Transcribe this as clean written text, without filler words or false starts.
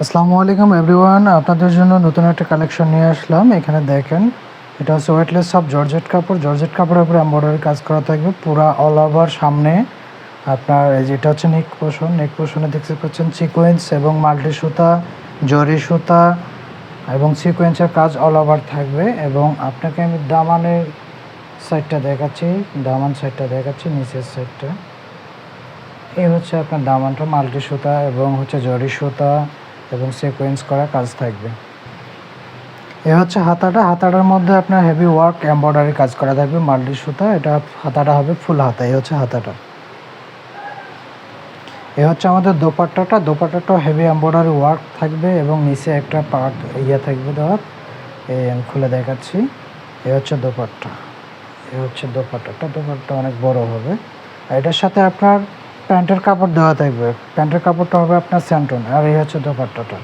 আসসালামু আলাইকুম এভরিওয়ান, আপনাদের জন্য নতুন একটা কালেকশন নিয়ে আসলাম। এখানে দেখেন, এটা হচ্ছে ওয়েটলেস সব জর্জেট কাপড়। জর্জেট কাপড়ের উপরে এমব্রয়ডারি কাজ করা থাকবে পুরা অল ওভার। সামনে আপনার এই যেটা হচ্ছে নেক পোর্শনে দেখতে পাচ্ছেন সিকোয়েন্স এবং মাল্টি সুতা, জরি সুতা এবং সিকোয়েন্সের কাজ অল ওভার থাকবে। এবং আপনাকে আমি দামানের সাইডটা দেখাচ্ছি, নিচের সাইডটা। এই হচ্ছে আপনার দামানটা, মাল্টি সুতা এবং হচ্ছে জরি সুতা এবং সিকোয়েন্স করা কাজ থাকবে। এ হচ্ছে হাতাটার মধ্যে আপনার হেভি ওয়ার্ক এমব্রয়ডারি কাজ করা থাকবে, মাল্টি সুতা। এটা হাতাটা হবে ফুল হাতা। এই হচ্ছে হাতাটা। এ হচ্ছে আমাদের দোপাট্টাটাও হেভি এমব্রয়ডারি ওয়ার্ক থাকবে এবং নিচে একটা পার্ট থাকবে দেওয়ার। এই আমি খুলে দেখাচ্ছি। এ হচ্ছে দোপাট্টা। দোপাট্টা অনেক বড় হবে। এটার সাথে আপনার প্যান্টের কাপড় দেওয়া থাকবে। প্যান্টের কাপড়টা হবে আপনার স্যান্টন। আর এই হচ্ছে দোপাট্টাটা।